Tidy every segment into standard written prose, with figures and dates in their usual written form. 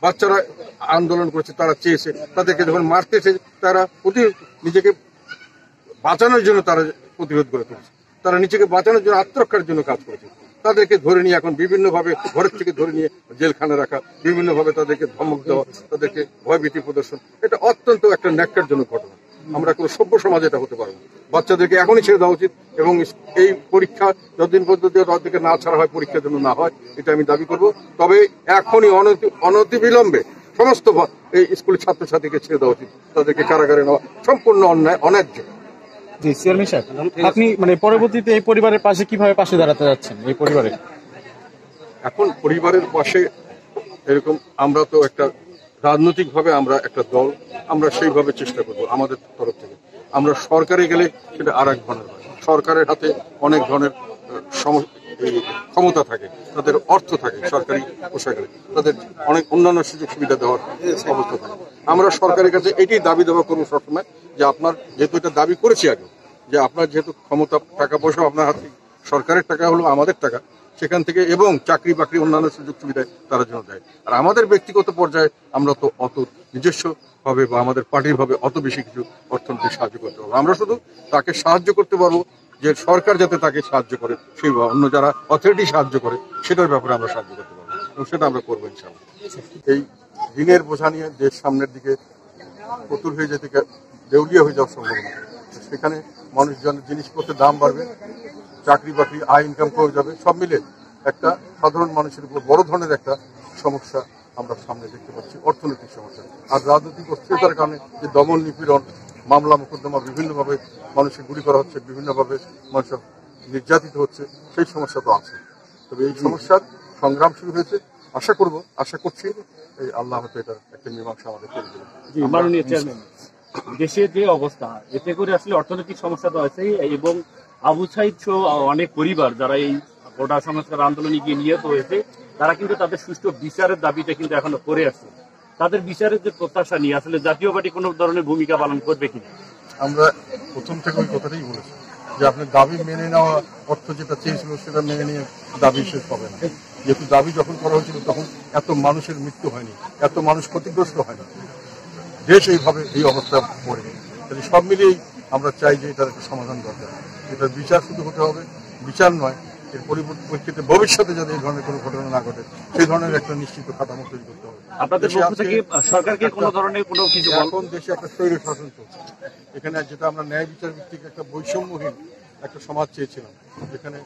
বাচ্চারা আন্দোলন করেছে, তারা চেয়েছে, তাদেরকে যখন মারতেছে তারা নিজেকে বাঁচানোর জন্য তারা প্রতিরোধ করে তুলছে, তারা নিজেকে বাঁচানোর জন্য আত্মরক্ষার জন্য কাজ করেছে। তাদেরকে ধরে নিয়ে এখন বিভিন্নভাবে ঘরের থেকে ধরে নিয়ে জেলখানে রাখা, বিভিন্নভাবে তাদেরকে ধমক দেওয়া, তাদেরকে ভয়ভীতি প্রদর্শন, এটা অত্যন্ত একটা ন্যাক্কারজনক ঘটনা। আমরা কোনো সভ্য সমাজে এটা হতে পারবো না। বাচ্চাদেরকে এখনই ছেড়ে দেওয়া উচিত এবং এই পরীক্ষা যতদিন পর্যন্ত তাদেরকে না ছাড়া হয়, পরীক্ষার জন্য না হয়, এটা আমি দাবি করব। তবে এখনই অনতিবিলম্বে সমস্ত এই স্কুলের ছাত্রছাত্রীকে ছেড়ে দেওয়া উচিত। তাদেরকে কারাগারে নেওয়া সম্পূর্ণ অন্যায়, অন্যায্য। জি চেয়ারম্যান সাহেব, আপনি পরবর্তীতে এই পরিবারের পাশে কিভাবে পাশে দাঁড়াতে যাচ্ছেন? এই পরিবারে এখন পরিবারের পাশে এরকম আমরা তো একটা রাজনৈতিকভাবে আমরা একটা দল, আমরা সেইভাবে চেষ্টা করব আমাদের তরফ থেকে। আমরা সরকারে গেলে সেটা আর এক ধরনের হয়। সরকারের হাতে অনেক ধরনের ক্ষমতা থাকে, তাদের অর্থ থাকে, সরকারি পোশাকে তাদের অনেক অন্যান্য সুযোগ সুবিধা দেওয়ার অবস্থা থাকে। আমরা সরকারের কাছে এটাই দাবি দেওয়া করবো সবসময় যে আপনার যেহেতু এটা দাবি করেছি আগে, যে আপনার যেহেতু ক্ষমতা, টাকা পয়সা আপনার হাতে, সরকারের টাকা হলো আমাদের টাকা, সেখান থেকে এবং চাকরি বাকরি অন্যান্য সুযোগ সুবিধায় তারা জন্য দেয়। আর আমাদের ব্যক্তিগত পর্যায়ে আমরা তো অত নিজস্ব ভাবে বা আমাদের পার্টির ভাবে অত বেশি কিছু অর্থনৈতিক সাহায্য করতে পারবো। আমরা শুধু তাকে সাহায্য করতে পারবো যে সরকার যাতে তাকে সাহায্য করে, সেই অন্য যারা অথরিটি সাহায্য করে সেটার ব্যাপারে আমরা সাহায্য করতে পারবো এবং সেটা আমরা করবো ইনশাআল্লাহ। এই ঋণের বোঝা নিয়ে দেশ সামনের দিকে প্রতুল হয়ে যেতে, দেউলিয়া হয়ে যাওয়ার সম্ভাবনা, সেখানে মানুষজনের জিনিসপত্রের দাম বাড়বে, চাকরি বাকরি, আয় ইনকাম কমে যাবে, সব মিলে একটা সাধারণ মানুষের উপর বড় ধরনের একটা সমস্যা আমরা সামনে দেখতে পাচ্ছি, অর্থনৈতিক সমস্যা। আর রাজনৈতিক অস্থিরতার কারণে যে দমন নিপীড়ন, মামলা মোকদ্দমা, বিভিন্নভাবে মানুষের গুলি করা হচ্ছে, বিভিন্নভাবে মানুষ নির্যাতিত হচ্ছে, সেই সমস্যা তো আছে। তবে এই সমস্যার সংগ্রাম শুরু হয়েছে, আশা করছি এই আল্লাহ হয়তো এটার একটা মীমাংসা আমাদের করে দেবেন। দেশের যে অবস্থা, এতে করে আসলে অর্থনৈতিক সমস্যা তো আছেই, এবং আবু সাইদ সহ অনেক পরিবার যারা এই গোটা সংস্কার আন্দোলনে গিয়ে নিহত হয়েছে, তারা কিন্তু তাদের সুষ্ঠু বিচারের দাবিটা কিন্তু এখনো করে আসছে। তাদের বিচারের যে প্রত্যাশা নিয়ে আসলে জাতীয় পার্টি কোনো ধরনের ভূমিকা পালন করবে কিনা? আমরা প্রথম থেকে ওই কথাটাই বলেছি যে আপনি দাবি মেনে নেওয়া অর্থ যেটা চেয়েছিল সেটা মেনে নিয়ে দাবি শেষ হবে না। যেহেতু দাবি যখন করা হয়েছিল তখন এত মানুষের মৃত্যু হয়নি, এত মানুষ ক্ষতিগ্রস্ত হয়নি, দেশ এইভাবে এই অবস্থা পড়েনি। তাহলে সব মিলিয়েই আমরা চাই যে এটার একটা সমাধান দরকার। এটার বিচার শুধু হতে হবে, বিচার নয়, এর পরিপ্রেক্ষিতে ভবিষ্যতে যাতে এই ধরনের কোনো ঘটনা না ঘটে সেই ধরনের একটা নিশ্চিত কাঠামো তৈরি করতে হবে। আপনাদের পক্ষ থেকে সরকারকে কোনো ধরনের কোনো কিছু? এখন দেশে একটা স্বৈর শাসন চলছে, এখানে যেটা আমরা ন্যায় বিচার ভিত্তিক একটা বৈষম্যহীন একটা সমাজ চেয়েছিলাম, যেখানে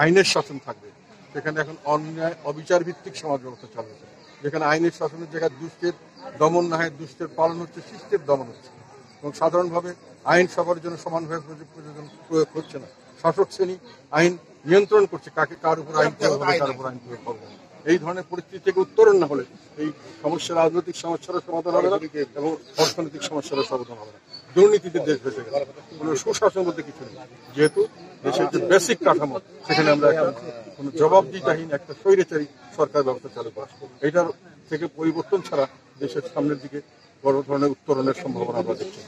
আইনের শাসন থাকবে, সেখানে এখন অন্যায় অবিচার ভিত্তিক সমাজ ব্যবস্থা চালু হচ্ছে, যেখানে আইনের শাসনের জায়গায় দুষ্টের দমন না হয়, দুষ্টের পালন হচ্ছে, শিষ্টের দমন হচ্ছে, এবং সাধারণভাবে আইন সবার জন্য সমানভাবে প্রয়োগ হচ্ছে না। শাসক শ্রেণী আইন নিয়ন্ত্রণ করছে, কাকে কার উপর আইন প্রয়োগ হবে, কার উপর আইন প্রয়োগ করবে। এই ধরনের পরিস্থিতি থেকে উত্তরণ না হলে এই সমস্যা, রাজনৈতিক সমস্যারও সমাধান হবে না এবং অর্থনৈতিক সমস্যারও সমাধান হবে না। দুর্নীতিতে দেশ ভেসে গেছে, কোনো সুশাসন বলতে কিছু নেই। যেহেতু দেশের যে বেসিক কাঠামো, সেখানে আমরা কোনো জবাবদিহিতাহীন একটা স্বৈরাচারী সরকার ব্যবস্থা চালু করছি। এইটার থেকে পরিবর্তন ছাড়া দেশের সামনের দিকে বড় ধরনের উত্তরণের সম্ভাবনা আমরা দেখছি।